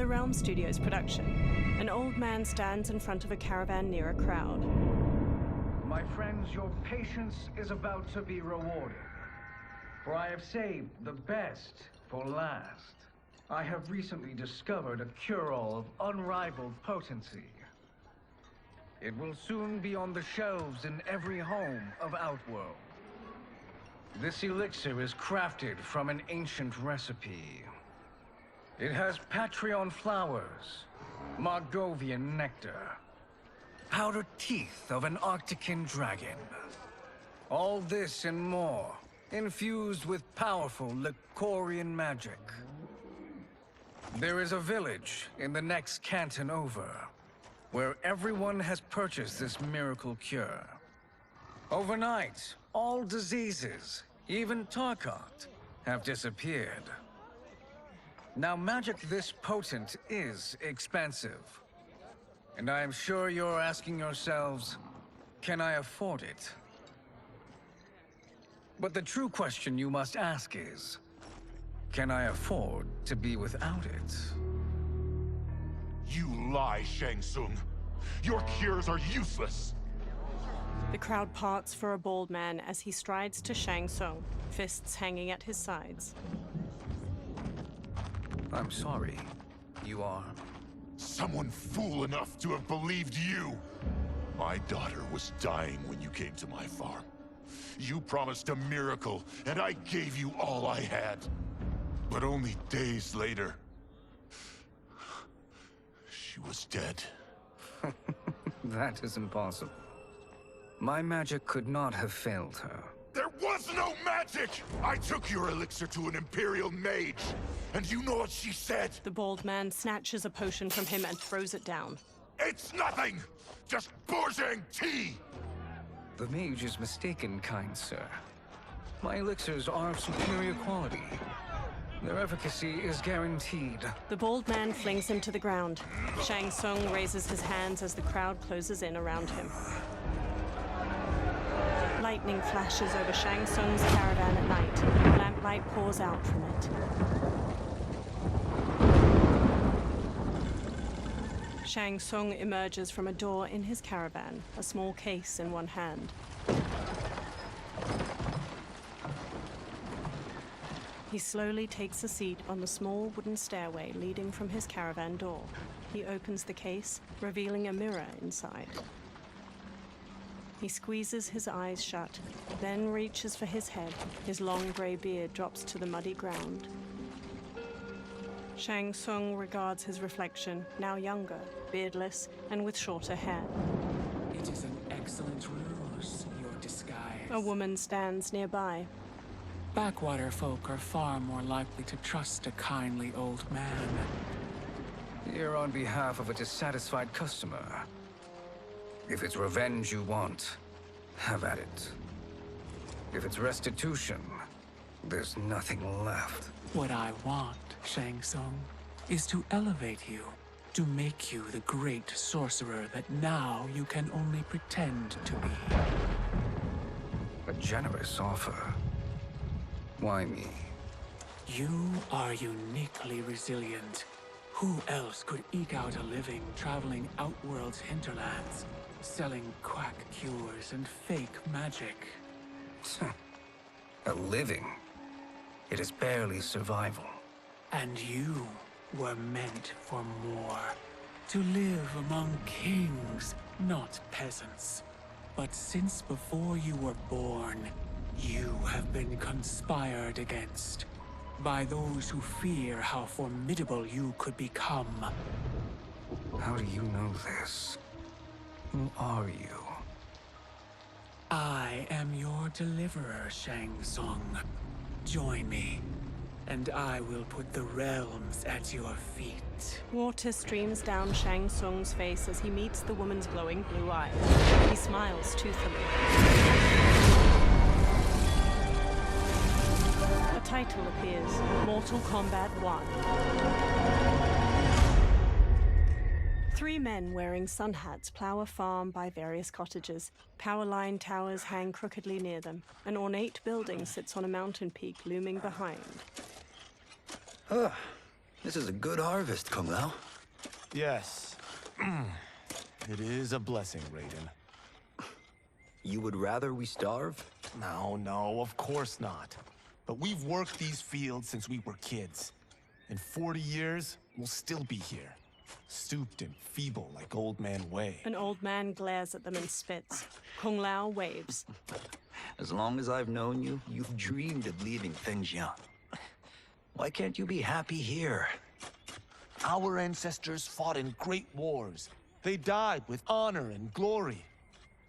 a Realm Studios production. An old man stands in front of a caravan near a crowd. My friends, your patience is about to be rewarded. For I have saved the best for last. I have recently discovered a cure-all of unrivaled potency. It will soon be on the shelves in every home of Outworld. This elixir is crafted from an ancient recipe. It has Patreon flowers, Margovian nectar, powdered teeth of an Arctican dragon. All this and more, infused with powerful Lycorian magic. There is a village in the next canton over, where everyone has purchased this miracle cure. Overnight, all diseases, even Tarkat, have disappeared. Now, magic this potent is expensive. And I am sure you're asking yourselves, can I afford it? But the true question you must ask is, can I afford to be without it? You lie, Shang Tsung. Your cures are useless. The crowd parts for a bald man as he strides to Shang Tsung, fists hanging at his sides. I'm sorry. You are? Someone fool enough to have believed you. My daughter was dying when you came to my farm. You promised a miracle, and I gave you all I had. But only days later, she was dead. That is impossible. My magic could not have failed her. There was no magic! I took your elixir to an Imperial mage, and you know what she said? The bald man snatches a potion from him and throws it down. It's nothing! Just Bourgeois tea! The mage is mistaken, kind sir. My elixirs are of superior quality. Their efficacy is guaranteed. The bald man flings him to the ground. Shang Tsung raises his hands as the crowd closes in around him. Lightning flashes over Shang Tsung's caravan at night. Lamplight pours out from it. Shang Tsung emerges from a door in his caravan, a small case in one hand. He slowly takes a seat on the small wooden stairway leading from his caravan door. He opens the case, revealing a mirror inside. He squeezes his eyes shut, then reaches for his head. His long gray beard drops to the muddy ground. Shang Tsung regards his reflection, now younger, beardless, and with shorter hair. It is an excellent ruse, your disguise. A woman stands nearby. Backwater folk are far more likely to trust a kindly old man. Here on behalf of a dissatisfied customer. If it's revenge you want, have at it. If it's restitution, there's nothing left. What I want, Shang Tsung, is to elevate you, to make you the great sorcerer that now you can only pretend to be. A generous offer. Why me? You are uniquely resilient. Who else could eke out a living traveling Outworld's hinterlands, selling quack cures and fake magic? A living? It is barely survival. And you were meant for more. To live among kings, not peasants. But since before you were born, you have been conspired against by those who fear how formidable you could become. How do you know this? Who are you? I am your deliverer, Shang Tsung. Join me, and I will put the realms at your feet. Water streams down Shang Tsung's face as he meets the woman's glowing blue eyes. He smiles toothily. A title appears, Mortal Kombat 1. Three men wearing sun hats plow a farm by various cottages. Power line towers hang crookedly near them. An ornate building sits on a mountain peak looming behind. This is a good harvest, Kung Lao. Yes. It is a blessing, Raiden. You would rather we starve? No, of course not. But we've worked these fields since we were kids. In 40 years, we'll still be here. Stooped and feeble like Old Man Wei. An old man glares at them and spits. Kung Lao waves. As long as I've known you, you've dreamed of leaving Fengjiang. Why can't you be happy here? Our ancestors fought in great wars. They died with honor and glory.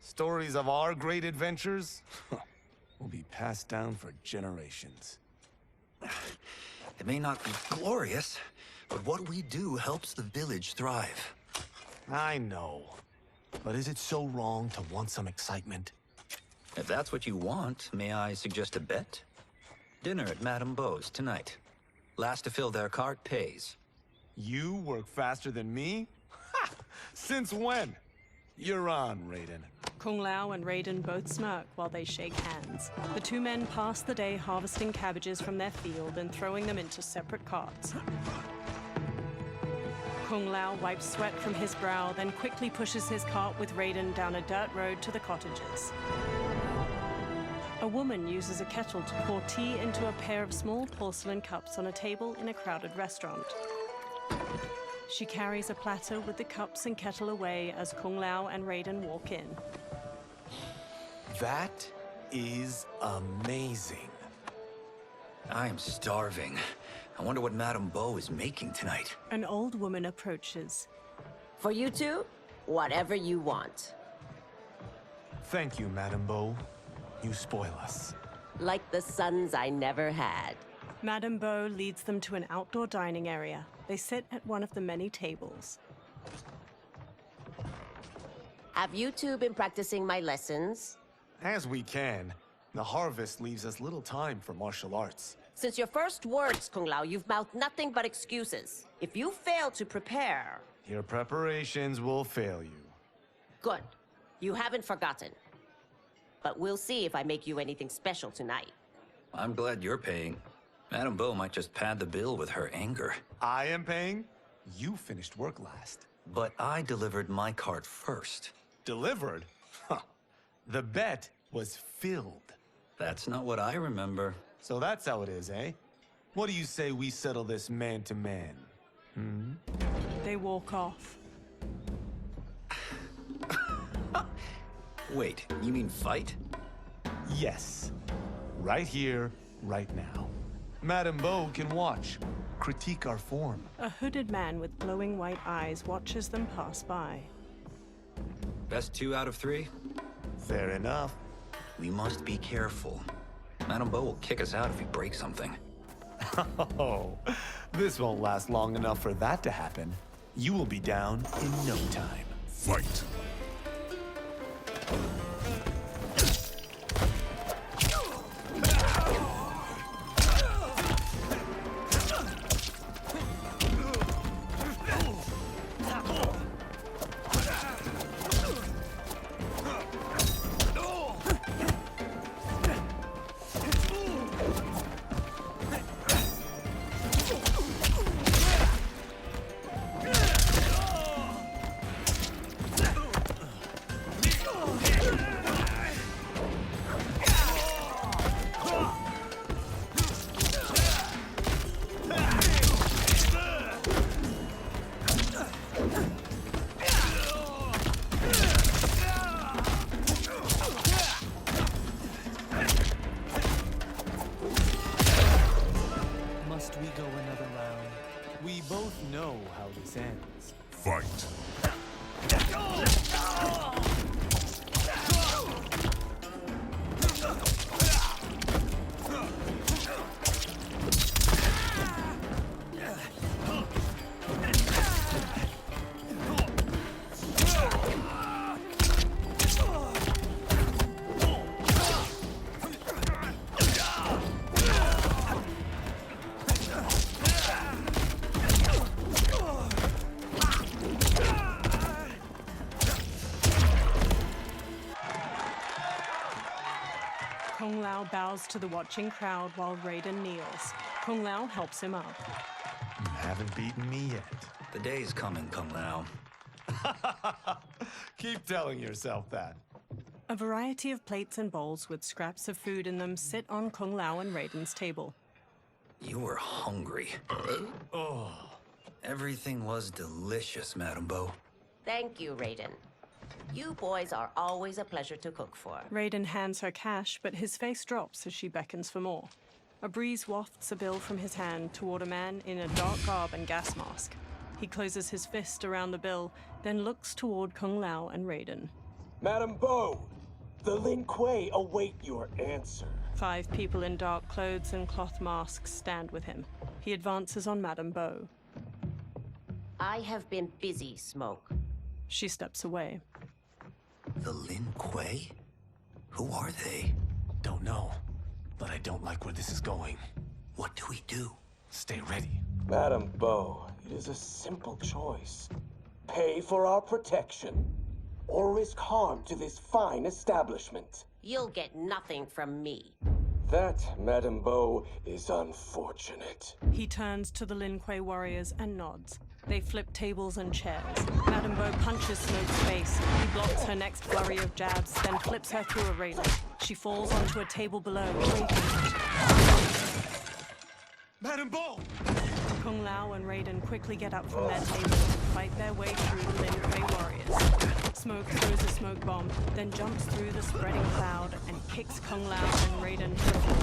Stories of our great adventures will be passed down for generations. It may not be glorious, but what we do helps the village thrive. I know. But is it so wrong to want some excitement? If that's what you want, may I suggest a bet? Dinner at Madame Beau's tonight. Last to fill their cart pays. You work faster than me? Ha! Since when? You're on, Raiden. Kung Lao and Raiden both smirk while they shake hands. The two men pass the day harvesting cabbages from their field and throwing them into separate carts. Kung Lao wipes sweat from his brow, then quickly pushes his cart with Raiden down a dirt road to the cottages. A woman uses a kettle to pour tea into a pair of small porcelain cups on a table in a crowded restaurant. She carries a platter with the cups and kettle away as Kung Lao and Raiden walk in. That is amazing. I am starving. I wonder what Madame Beau is making tonight. An old woman approaches. For you two, whatever you want. Thank you, Madame Beau. You spoil us. Like the sons I never had. Madame Beau leads them to an outdoor dining area. They sit at one of the many tables. Have you two been practicing my lessons? As we can. The harvest leaves us little time for martial arts. Since your first words, Kung Lao, you've mouthed nothing but excuses. If you fail to prepare... Your preparations will fail you. Good. You haven't forgotten. But we'll see if I make you anything special tonight. I'm glad you're paying. Madame Beau might just pad the bill with her anger. I am paying? You finished work last. But I delivered my cart first. Delivered? Huh. The bet was filled. That's not what I remember. So that's how it is, eh? What do you say we settle this man to man? They walk off. Wait, you mean fight? Yes. Right here, right now. Madame Beau can watch, critique our form. A hooded man with glowing white eyes watches them pass by. Best 2 out of 3? Fair enough. We must be careful. Madame Beau will kick us out if we break something. Oh, this won't last long enough for that to happen. You will be down in no time. Fight! Must we go another round? We both know how this ends. Fight! Kung Lao bows to the watching crowd while Raiden kneels. Kung Lao helps him up. Haven't beaten me yet. The day's coming, Kung Lao. Keep telling yourself that. A variety of plates and bowls with scraps of food in them sit on Kung Lao and Raiden's table. You were hungry. Oh. Everything was delicious, Madame Bo. Thank you, Raiden. You boys are always a pleasure to cook for. Raiden hands her cash, but his face drops as she beckons for more. A breeze wafts a bill from his hand toward a man in a dark garb and gas mask. He closes his fist around the bill, then looks toward Kung Lao and Raiden. Madame Bo, the Lin Kuei await your answer. 5 people in dark clothes and cloth masks stand with him. He advances on Madame Bo. I have been busy, Smoke. She steps away. The Lin Kuei? Who are they? Don't know, but I don't like where this is going. What do we do? Stay ready. Madame Bo, it is a simple choice. Pay for our protection, or risk harm to this fine establishment. You'll get nothing from me. That, Madame Bo, is unfortunate. He turns to the Lin Kuei warriors and nods. They flip tables and chairs. Madame Bo punches Smoke's face. He blocks her next flurry of jabs, then flips her through a railing. She falls onto a table below, breaking. Madame Bo! Kung Lao and Raiden quickly get up from their table and fight their way through the Lin Kuei warriors. Smoke throws a smoke bomb, then jumps through the spreading cloud and kicks Kung Lao and Raiden to the floor.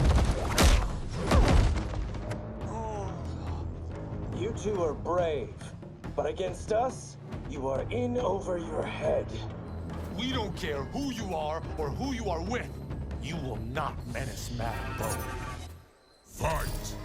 You two are brave, but against us, you are in over your head. We don't care who you are or who you are with. You will not menace Madame Bo. Fight!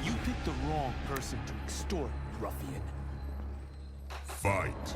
You picked the wrong person to extort, ruffian. Fight!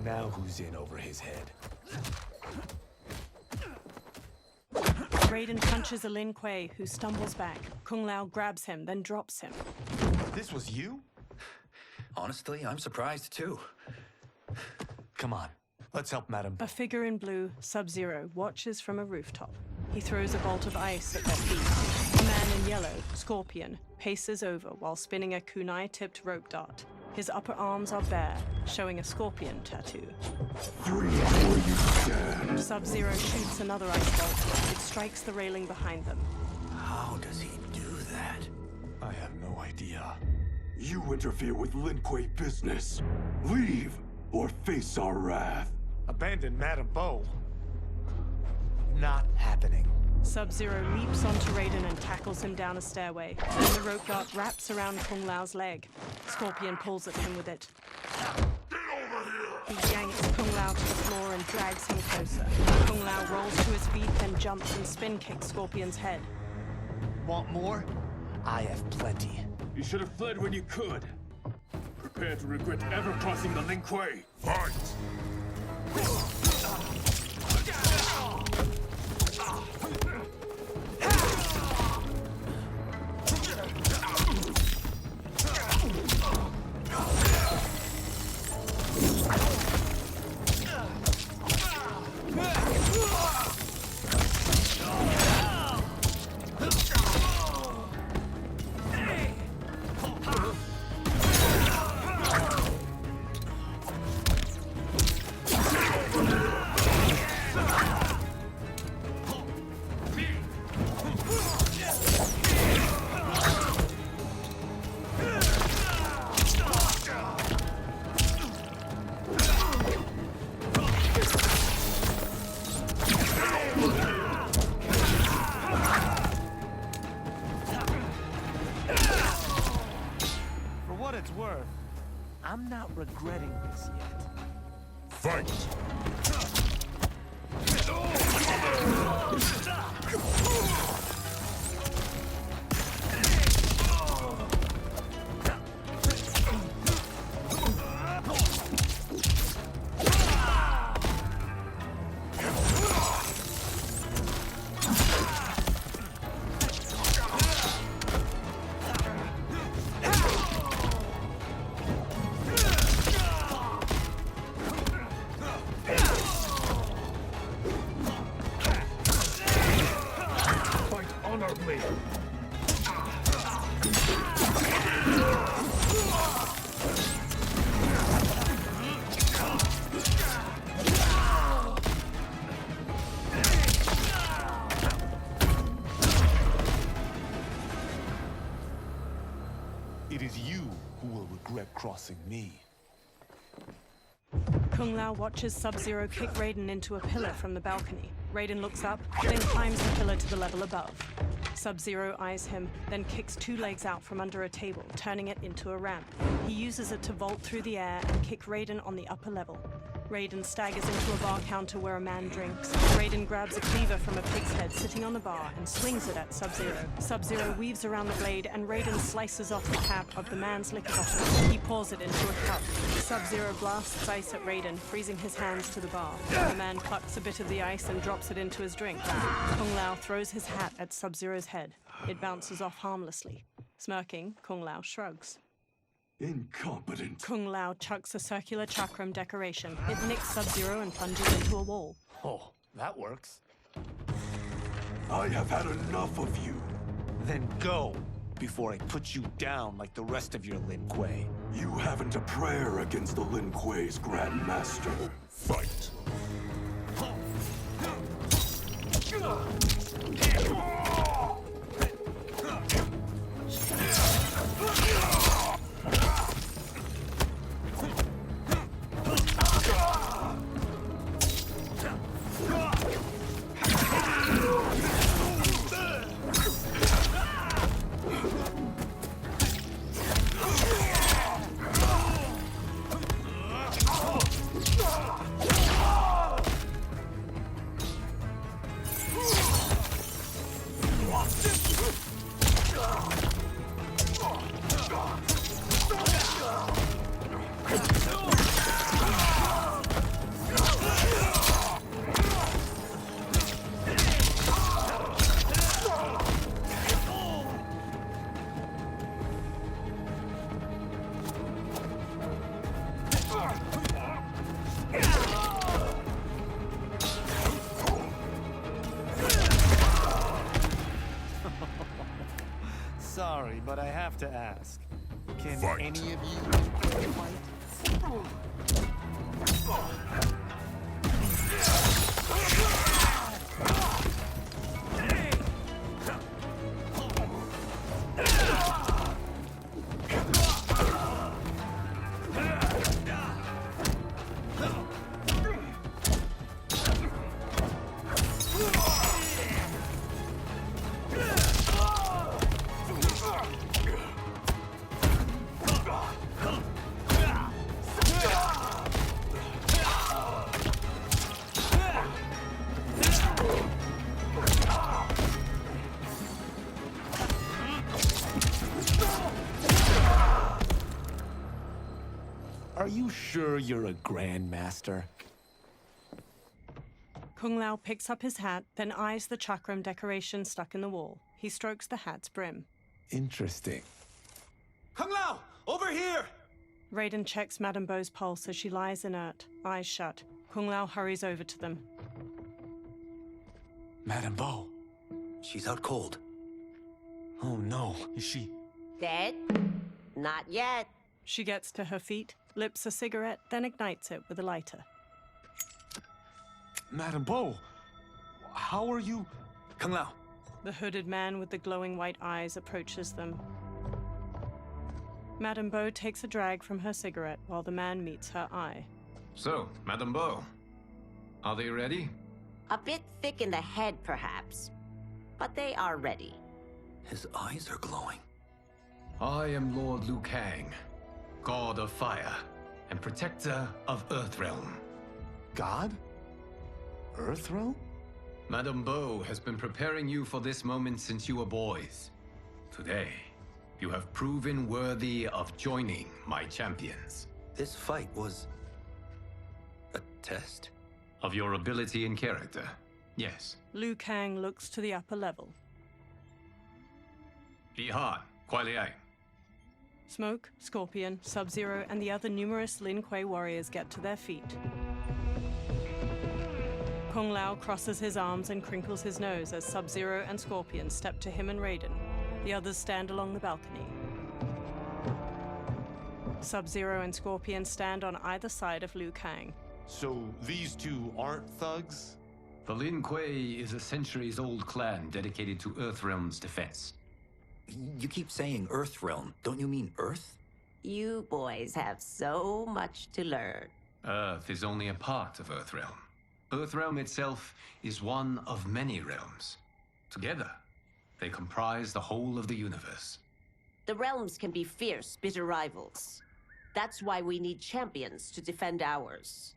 Now who's in over his head? Raiden punches a Lin Kuei, who stumbles back. Kung Lao grabs him, then drops him. This was you? Honestly, I'm surprised too. Come on, let's help Madame Bo. A figure in blue, Sub-Zero, watches from a rooftop. He throws a bolt of ice at their feet. A man in yellow, Scorpion, paces over while spinning a kunai-tipped rope dart. His upper arms are bare, showing a scorpion tattoo. Sub-Zero shoots another ice bolt. It strikes the railing behind them. How does he do that? I have no idea. You interfere with Lin Kuei business. Leave, or face our wrath. Abandon Madame Bo? Not happening. Sub-Zero leaps onto Raiden and tackles him down a stairway. Then the rope dart wraps around Kung Lao's leg. Scorpion pulls at him with it. He yanks Kung Lao to the floor and drags him closer. Kung Lao rolls to his feet, then jumps and spin kicks Scorpion's head. Want more? I have plenty. You should have fled when you could. Prepare to regret ever crossing the Lin Kuei. Fight! it's worth, I'm not regretting this yet. Fight! Honorably. It is you who will regret crossing me. Kung Lao watches Sub-Zero kick Raiden into a pillar from the balcony. Raiden looks up, then climbs the pillar to the level above. Sub-Zero eyes him, then kicks 2 legs out from under a table, turning it into a ramp. He uses it to vault through the air and kick Raiden on the upper level. Raiden staggers into a bar counter where a man drinks. Raiden grabs a cleaver from a pig's head sitting on the bar and swings it at Sub-Zero. Sub-Zero weaves around the blade and Raiden slices off the cap of the man's liquor bottle. He pours it into a cup. Sub-Zero blasts ice at Raiden, freezing his hands to the bar. The man plucks a bit of the ice and drops it into his drink. Kung Lao throws his hat at Sub-Zero's head. It bounces off harmlessly. Smirking, Kung Lao shrugs. Incompetent. Kung Lao chucks a circular chakram decoration. It nicks Sub-Zero and plunges into a wall. Oh, that works. I have had enough of you. Then go, before I put you down like the rest of your Lin Kuei. You haven't a prayer against the Lin Kuei's Grand Master. Fight! Sorry, but I have to ask. Can Fight. any of you fight? Are you sure you're a Grandmaster? Kung Lao picks up his hat, then eyes the chakram decoration stuck in the wall. He strokes the hat's brim. Interesting. Kung Lao! Over here! Raiden checks Madame Beau's pulse as she lies inert, eyes shut. Kung Lao hurries over to them. Madame Beau. She's out cold. Oh no, is she... Dead? Not yet. She gets to her feet, lips a cigarette, then ignites it with a lighter. Madame Beau, how are you... Kung Lao. The hooded man with the glowing white eyes approaches them. Madame Beau takes a drag from her cigarette while the man meets her eye. So, Madame Beau, are they ready? A bit thick in the head, perhaps. But they are ready. His eyes are glowing. I am Lord Liu Kang, God of Fire, and Protector of Earthrealm. God? Earthrealm? Madame Beau has been preparing you for this moment since you were boys. Today, you have proven worthy of joining my champions. This fight was a test? Of your ability and character, yes. Liu Kang looks to the upper level. Li Han, Kuai Liang. Smoke, Scorpion, Sub-Zero, and the other numerous Lin Kuei warriors get to their feet. Kung Lao crosses his arms and crinkles his nose as Sub-Zero and Scorpion step to him and Raiden. The others stand along the balcony. Sub-Zero and Scorpion stand on either side of Liu Kang. So these two aren't thugs? The Lin Kuei is a centuries-old clan dedicated to Earthrealm's defense. You keep saying Earthrealm. Don't you mean Earth? You boys have so much to learn. Earth is only a part of Earthrealm. Earthrealm itself is one of many realms. Together, they comprise the whole of the universe. The realms can be fierce, bitter rivals. That's why we need champions to defend ours.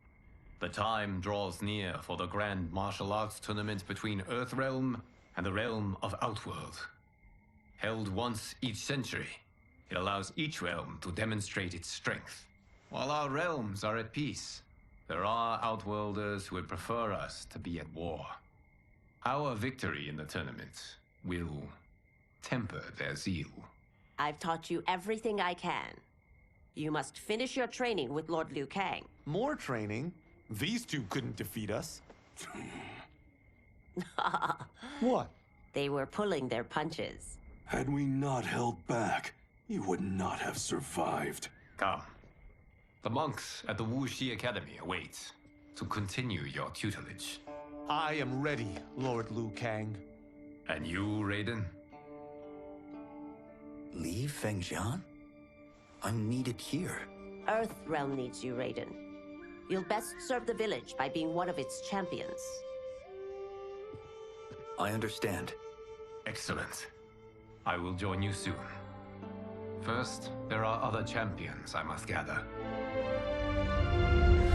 The time draws near for the grand martial arts tournament between Earthrealm and the realm of Outworld. Held once each century, it allows each realm to demonstrate its strength. While our realms are at peace, there are Outworlders who would prefer us to be at war. Our victory in the tournament will temper their zeal. I've taught you everything I can. You must finish your training with Lord Liu Kang. More training? These two couldn't defeat us. What? They were pulling their punches. Had we not held back, you would not have survived. Come. The monks at the Wuxi Academy await to continue your tutelage. I am ready, Lord Liu Kang. And you, Raiden? Li Fengjian? I'm needed here. Earthrealm needs you, Raiden. You'll best serve the village by being one of its champions. I understand. Excellent. I will join you soon. First, there are other champions I must gather.